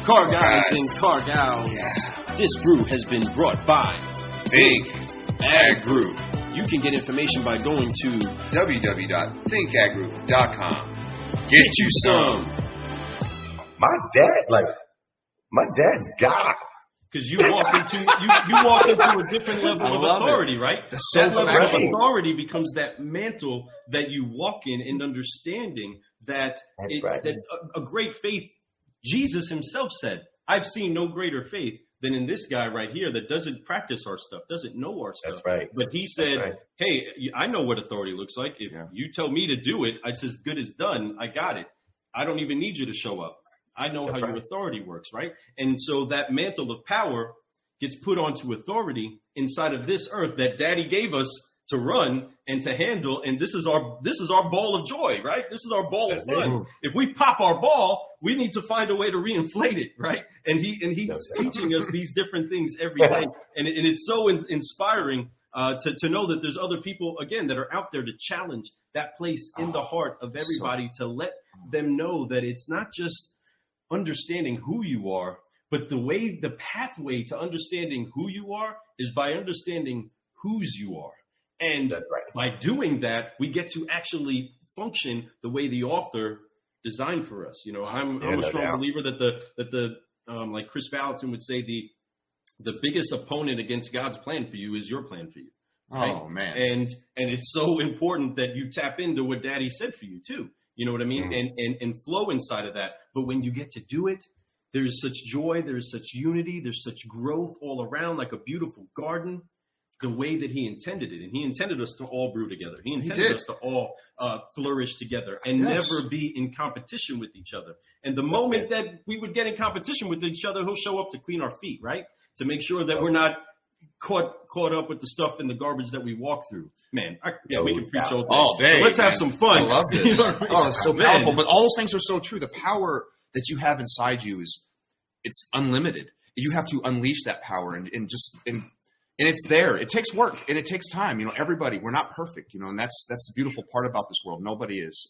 Car guys and car gals, this brew has been brought by Think Ag Group. You can get information by going to www.thinkagroup.com. Get you some. My dad's God. Because you walk into a different level of authority, right? That level of authority becomes that mantle that you walk in and understanding that that a great faith. Jesus himself said, "I've seen no greater faith than in this guy right here that doesn't practice our stuff, doesn't know our stuff." That's right. But he said, "Hey, I know what authority looks like. If you tell me to do it, it's as good as done. I got it. I don't even need you to show up. I know how your authority works," right? And so that mantle of power gets put onto authority inside of this earth that Daddy gave us to run and to handle. And this is our ball of joy, right? This is our ball of fun. If we pop our ball, we need to find a way to reinflate it, right? And he's teaching us these different things every day. And it's so inspiring to know that there's other people, again, that are out there to challenge that place in the heart of everybody, to let them know that it's not just understanding who you are, but the pathway to understanding who you are is by understanding whose you are. And by doing that, we get to actually function the way the author designed for us. You know, I'm a strong believer that the like Chris Valentin would say, the biggest opponent against God's plan for you is your plan for you. Right? Oh man. And it's so important that you tap into what Daddy said for you too. You know what I mean? And flow inside of that. But when you get to do it, there's such joy, there's such unity, there's such growth all around, like a beautiful garden, the way that he intended it. And he intended us to all brew together. He intended us to all flourish together and never be in competition with each other. And the moment that we would get in competition with each other, he'll show up to clean our feet, right? To make sure that we're not caught up with the stuff in the garbage that we walk through. Man, we can preach all day. So let's have some fun. I love this. You know what I mean? Oh, it's so powerful. But all those things are so true. The power that you have inside you it's unlimited. You have to unleash that power and it's there. It takes work and it takes time. You know, we're not perfect, you know, and that's the beautiful part about this world. Nobody is.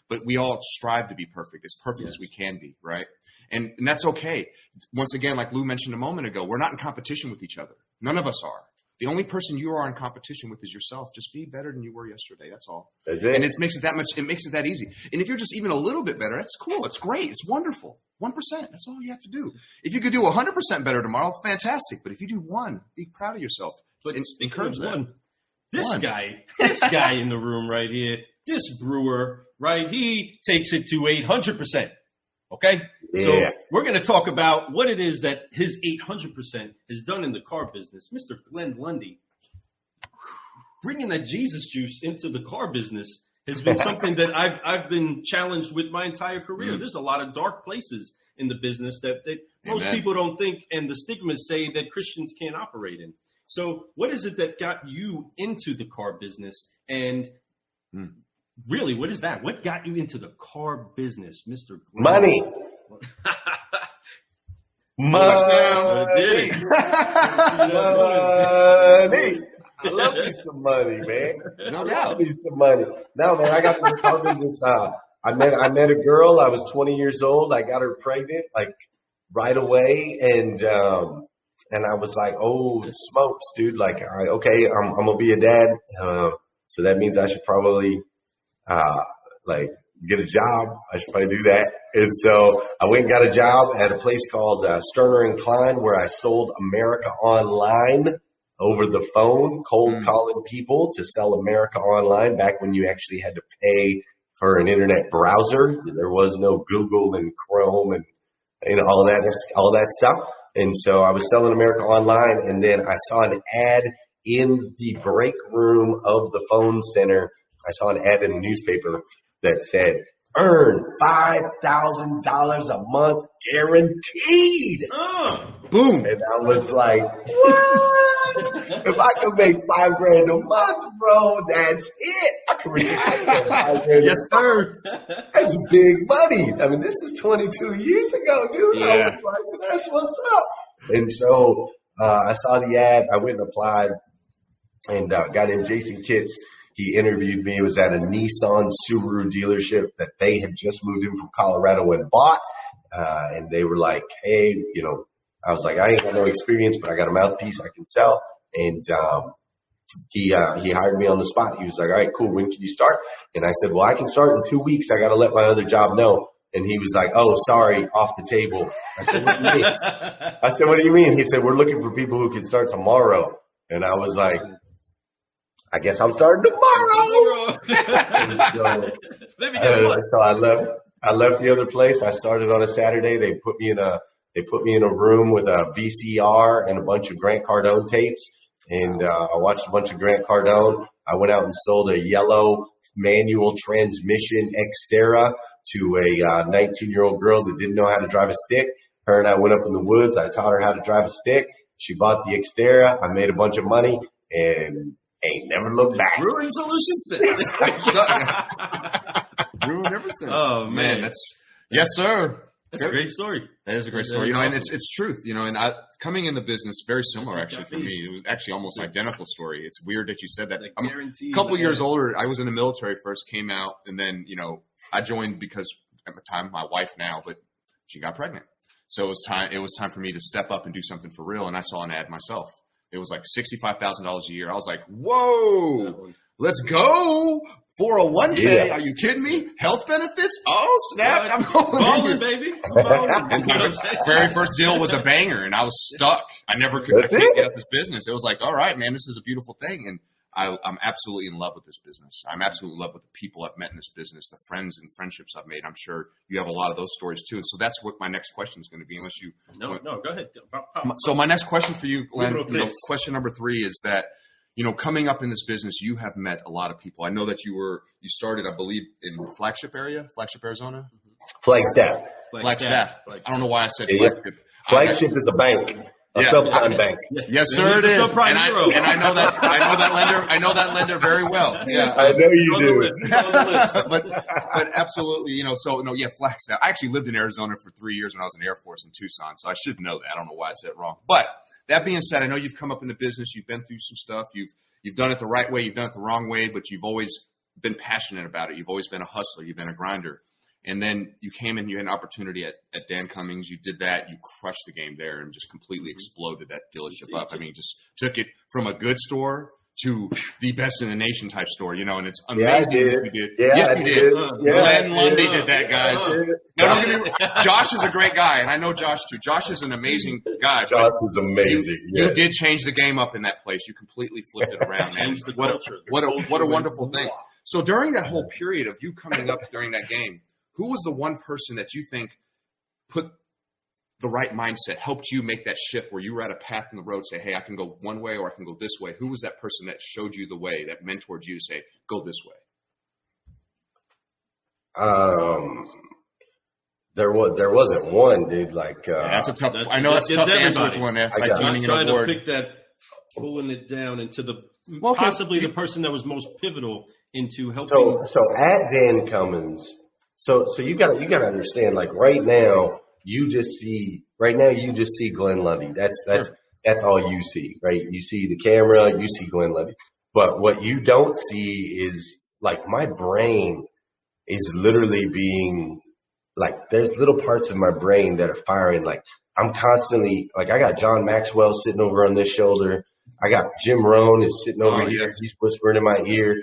But we all strive to be perfect as we can be, right? And that's okay. Once again, like Lou mentioned a moment ago, we're not in competition with each other. None of us are. The only person you are in competition with is yourself. Just be better than you were yesterday. That's all. That's it. And it makes it that easy. And if you're just even a little bit better, that's cool. It's great. It's wonderful. 1%. That's all you have to do. If you could do 100% better tomorrow, fantastic. But if you do 1, be proud of yourself. But encourage that. This guy in the room right here, this brewer, right? He takes it to 800%. Okay? Yeah. So we're going to talk about what it is that his 800% has done in the car business. Mr. Glenn Lundy, bringing that Jesus juice into the car business has been something that I've been challenged with my entire career. There's a lot of dark places in the business that most people don't think, and the stigmas say that Christians can't operate in. So what is it that got you into the car business? And really, what is that? What got you into the car business, Mr. Glenn? Money. Money. I love me some money, man. No doubt. I love me some money. No, man, I got the car business. I met a girl. I was 20 years old. I got her pregnant like right away, and I was like, oh, smokes, dude. Like, all right, okay, I'm gonna be a dad. So that means I should probably get a job. I should probably do that. And so I went and got a job at a place called Sterner & Klein, where I sold America Online over the phone, cold calling people to sell America Online back when you actually had to pay for an internet browser. There was no Google and Chrome and all that stuff. And so I was selling America Online, and then I saw an ad in the break room of the phone center. I saw an ad in the newspaper that said, earn $5,000 a month guaranteed. Boom. And I was like, what? If I could make $5,000 a month, bro, that's it. I could retire. Yes, sir. That's big money. I mean, this is 22 years ago, dude. Yeah. I was like, that's what's up. And so I saw the ad. I went and applied and got in. Jason Kitts. He interviewed me. It was at a Nissan Subaru dealership that they had just moved in from Colorado and bought. and they were like, hey, I was like, I ain't got no experience, but I got a mouthpiece I can sell. And he hired me on the spot. He was like, all right, cool. When can you start? And I said, well, I can start in 2 weeks. I got to let my other job know. And he was like, oh, sorry, off the table. I said, what do you mean? I said, what do you mean? He said, we're looking for people who can start tomorrow. And I was like, I guess I'm starting tomorrow. So I left the other place. I started on a Saturday. They put me in a room with a VCR and a bunch of Grant Cardone tapes. And I watched a bunch of Grant Cardone. I went out and sold a yellow manual transmission Xterra to a 19-year-old girl that didn't know how to drive a stick. Her and I went up in the woods. I taught her how to drive a stick. She bought the Xterra. I made a bunch of money and ain't never looked back. Brewing Solutions. Brewing ever since. Oh, man. Yes, sir. That's a great story. That is a great story. And it's truth, and coming in the business, very similar actually for me. It was actually almost identical story. It's weird that you said that. I'm a couple years older. I was in the military first, came out, and then, I joined because at the time, my wife now, but she got pregnant. So it was time for me to step up and do something for real. And I saw an ad myself. It was like $65,000 a year. I was like, whoa, let's go. 401k, yeah. Are you kidding me? Health benefits? Oh, snap. I'm balling, baby. Very first deal was a banger, and I was stuck. I couldn't get out this business. It was like, all right, man, this is a beautiful thing. And I'm absolutely in love with this business. I'm absolutely in love with the people I've met in this business, the friends and friendships I've made. I'm sure you have a lot of those stories, too. So that's what my next question is going to be, unless you – No, go ahead. So my next question for you, Glenn, question number 3 is that – coming up in this business, you have met a lot of people. I know that you started, I believe, in Flagship, Arizona? Flagstaff. I don't know why I said Flagship. Flagship is a bank, a subprime bank. Yes, sir, it is. And I know that. I know that lender very well. Yeah, I know you do. But absolutely, Flagstaff. I actually lived in Arizona for 3 years when I was in the Air Force in Tucson, so I should know that. I don't know why I said it wrong, but. That being said, I know you've come up in the business. You've been through some stuff. You've done it the right way. You've done it the wrong way, but you've always been passionate about it. You've always been a hustler. You've been a grinder. And then you came in, you had an opportunity at Dan Cummings. You did that. You crushed the game there and just completely exploded that dealership up. I mean, just took it from a good store to the best in the nation type store, and it's amazing what you did. Yes, you did. Glenn Lundy did that, guys. Now, don't get me wrong. Josh is a great guy, and I know Josh too. Josh is an amazing guy. Josh is amazing. You did change the game up in that place. You completely flipped it around, man. What a wonderful thing. So during that whole period of you coming up during that game, who was the one person that you think put the right mindset, helped you make that shift where you were at a path in the road, say, hey, I can go one way or I can go this way? Who was that person that showed you the way, that mentored you to say, go this way? There wasn't one, dude. That's a tough. I know that's tough to answer with one. That's like winning an award. Trying to pick that, pulling it down into the possibly the person that was most pivotal into helping. So at Dan Cummins, so you got to understand. Like right now, you just see Glenn Lundy. That's all you see, right? You see the camera, you see Glenn Lundy. But what you don't see is like my brain is literally being like, there's little parts of my brain that are firing. Like I'm constantly like, I got John Maxwell sitting over on this shoulder. I got Jim Rohn is sitting over here. He's whispering in my ear.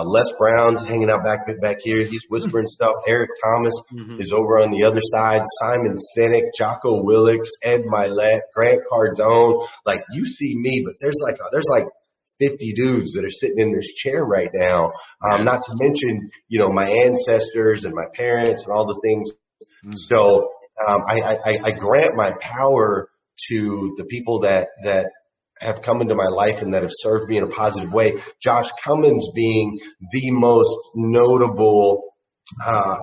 Les Brown's hanging out back here. He's whispering stuff. Eric Thomas is over on the other side. Simon Sinek, Jocko Willix, Ed Milet, Grant Cardone. Like you see me, but there's like 50 dudes that are sitting in this chair right now. Not to mention, my ancestors and my parents and all the things. So I grant my power to the people that have come into my life and that have served me in a positive way. Josh Cummins being the most notable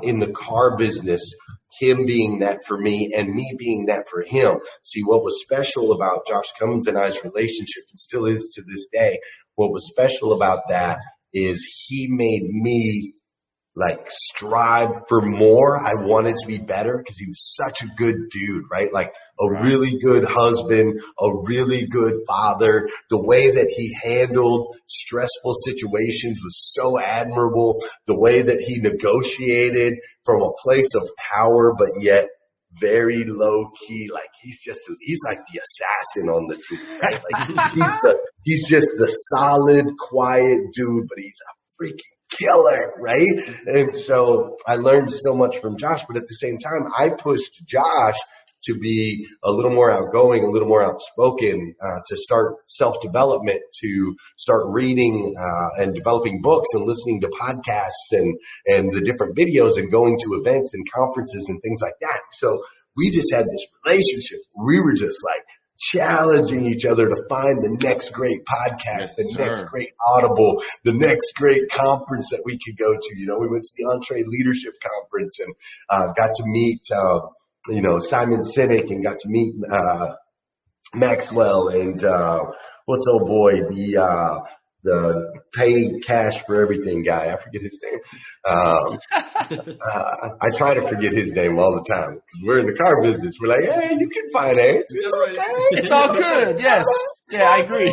in the car business, him being that for me and me being that for him. See, what was special about Josh Cummins and I's relationship, and still is to this day, what was special about that is he made me like strive for more. I wanted to be better because he was such a good dude, right? Like a really good husband, a really good father. The way that he handled stressful situations was so admirable. The way that he negotiated from a place of power, but yet very low key. Like he's like the assassin on the team, right? Like he's just the solid, quiet dude, but he's a freaking killer, right? And so I learned so much from Josh, but at the same time, I pushed Josh to be a little more outgoing, a little more outspoken, to start self-development, to start reading and developing books and listening to podcasts and the different videos and going to events and conferences and things like that. So we just had this relationship. We were just like challenging each other to find the next great podcast, the next great Audible, the next great conference that we could go to. You know, we went to the Entree Leadership Conference and got to meet Simon Sinek and got to meet Maxwell and what's old boy, the pay cash for everything guy. I forget his name. I try to forget his name all the time because we're in the car business. We're like, hey, you can finance. It's okay. It's all good. Yes. Yeah, I agree.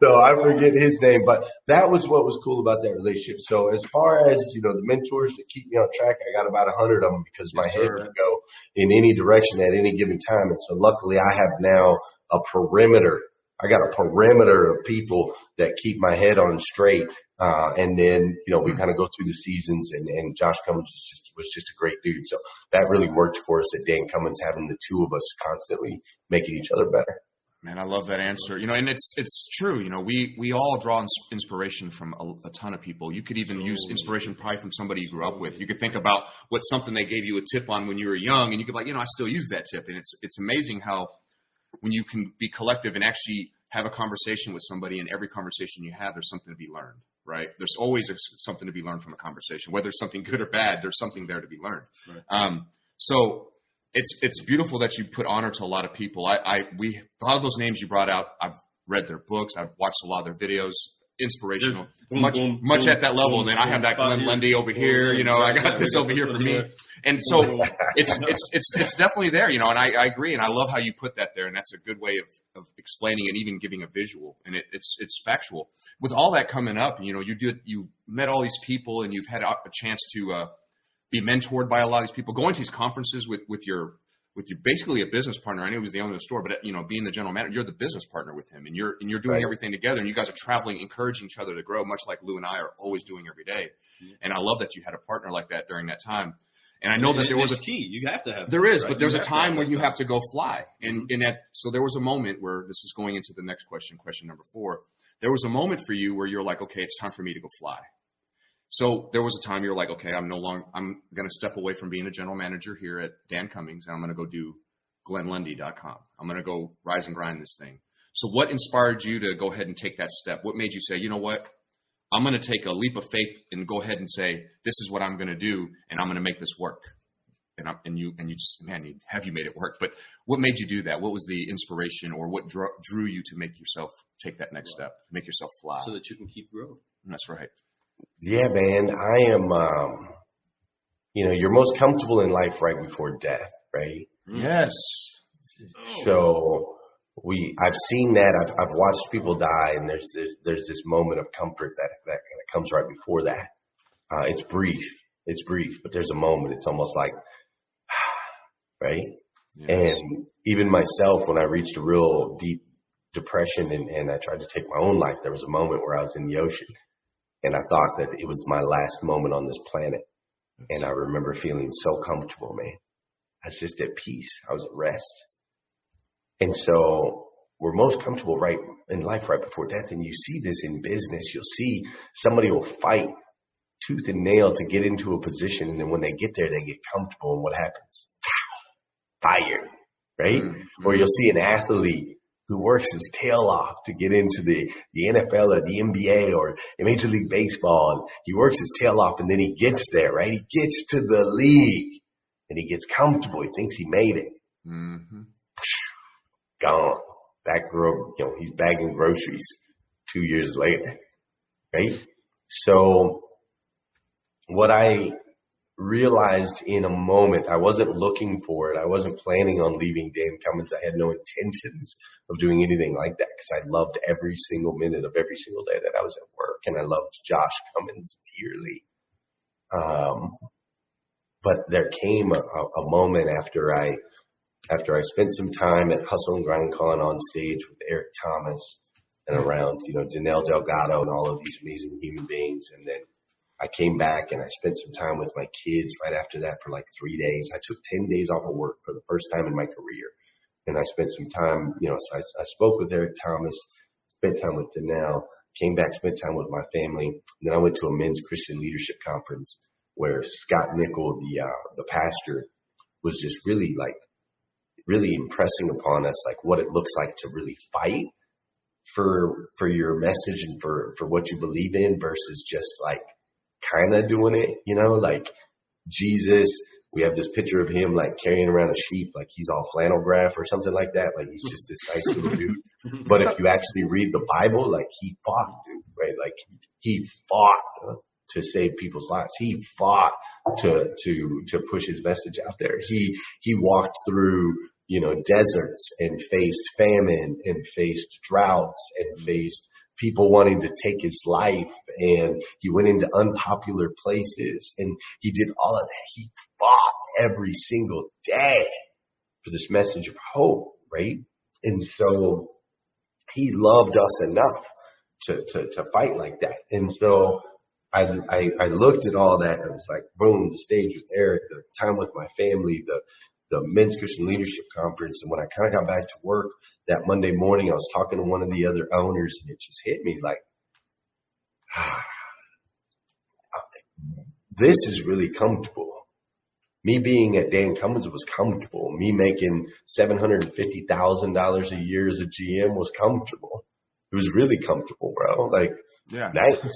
So I forget his name, but that was what was cool about that relationship. So as far as, the mentors that keep me on track, I got about 100 of them because my head can go in any direction at any given time. And so luckily I have now a perimeter. I got a perimeter of people that keep my head on straight. And then, we kind of go through the seasons and Josh Cummins was just a great dude. So that really worked for us at Dan Cummins, having the two of us constantly making each other better. Man, I love that answer. And it's true. We all draw inspiration from a ton of people. You could even use inspiration probably from somebody you grew up with. You could think about what's something they gave you a tip on when you were young, and you could be like, I still use that tip. And it's amazing how when you can be collective and actually have a conversation with somebody, and every conversation you have, there's something to be learned, right? There's always something to be learned from a conversation, whether it's something good or bad. There's something there to be learned. Right. So it's beautiful that you put honor to a lot of people. A lot of those names you brought out, I've read their books. I've watched a lot of their videos. Inspirational, much at that level. And then I have that Glenn Lundy over here. I got this over here for me. And so it's definitely there. And I agree. And I love how you put that there. And that's a good way of explaining and even giving a visual. And it's factual. With all that coming up, you met all these people and you've had a chance to be mentored by a lot of these people, going to these conferences with your basically a business partner. I knew he was the owner of the store, but being the general manager, you're the business partner with him, and you're doing everything together, and you guys are traveling, encouraging each other to grow, much like Lou and I are always doing every day. Mm-hmm. And I love that you had a partner like that during that time. And I know that there was a key. You have to have. There is, but there's a time when you have to go fly, and so there was a moment where this is going into the next question number 4. There was a moment for you where you're like, okay, it's time for me to go fly. So there was a time you're like, okay, I'm going to step away from being a general manager here at Dan Cummins, and I'm going to go do GlennLundy.com. I'm going to go rise and grind this thing. So what inspired you to go ahead and take that step? What made you say, you know what, I'm going to take a leap of faith and go ahead and say, this is what I'm going to do, and I'm going to make this work. And you just, man, have you made it work? But what made you do that? What was the inspiration, or what drew you to make yourself take that next step, make yourself fly? So that you can keep growing. That's right. Yeah, man, I am, you're most comfortable in life right before death, right? Yes. So I've seen that. I've watched people die, and there's this moment of comfort that comes right before that. It's brief, but there's a moment. It's almost like, right? Yes. And even myself, when I reached a real deep depression and I tried to take my own life, there was a moment where I was in the ocean. And I thought that it was my last moment on this planet. And I remember feeling so comfortable, man. I was just at peace. I was at rest. And so we're most comfortable right in life right before death. And you see this in business. You'll see somebody will fight tooth and nail to get into a position. And then when they get there, they get comfortable. And what happens? Fired, right? Mm-hmm. Or you'll see an athlete who works his tail off to get into the NFL or the NBA or Major League Baseball. And he works his tail off, and then he gets there, right? He gets to the league, and he gets comfortable. He thinks he made it. Mm-hmm. Gone. That girl, he's bagging groceries 2 years later, right? So what I realized in a moment, I wasn't looking for it. I wasn't planning on leaving Dan Cummins. I had no intentions of doing anything like that because I loved every single minute of every single day that I was at work, and I loved Josh Cummins dearly. But there came a moment after I spent some time at Hustle and Grind Con on stage with Eric Thomas and around, Danelle Delgado and all of these amazing human beings. And then I came back and I spent some time with my kids right after that for like 3 days. I took 10 days off of work for the first time in my career. And I spent some time, so I spoke with Eric Thomas, spent time with Danelle, came back, spent time with my family. And then I went to a men's Christian leadership conference where Scott Nickel, the pastor, was just really impressing upon us, like what it looks like to really fight for your message and for what you believe in versus just like kind of doing it, like Jesus. We have this picture of him like carrying around a sheep, like he's all flannel graph or something like that. Like he's just this nice little dude. But if you actually read the Bible, like he fought, dude, right? Like he fought to save people's lives. He fought to push his message out there. He walked through, deserts and faced famine and faced droughts and faced people wanting to take his life, and he went into unpopular places and he did all of that. He fought every single day for this message of hope, right? And so he loved us enough to fight like that. And so I looked at all that and I was like, boom, the stage with Eric, the time with my family, the Men's Christian Leadership Conference. And when I kind of got back to work that Monday morning, I was talking to one of the other owners and it just hit me like, this is really comfortable. Me being at Dan Cummins was comfortable. Me making $750,000 a year as a GM was comfortable. It was really comfortable, bro. Like, nice.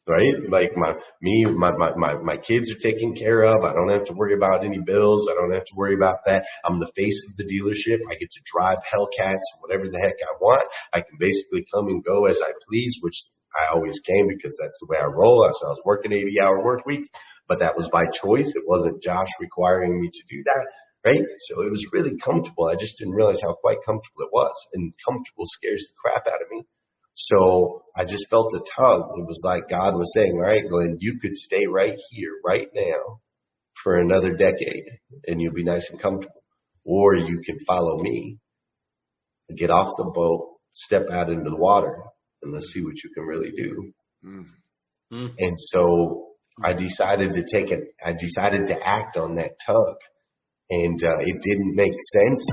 Right? Like my kids are taken care of. I don't have to worry about any bills. I don't have to worry about that. I'm the face of the dealership. I get to drive Hellcats, whatever the heck I want. I can basically come and go as I please, which I always can because that's the way I roll. So I was working 80-hour work week, but that was by choice. It wasn't Josh requiring me to do that. Right? So it was really comfortable. I just didn't realize how quite comfortable it was, and comfortable scares the crap out of me. So I just felt a tug. It was like God was saying, all right, Glenn, you could stay right here, right now for another decade and you'll be nice and comfortable. Or you can follow me, get off the boat, step out into the water, and let's see what you can really do. Mm-hmm. And so I decided to act on that tug. And it didn't make sense.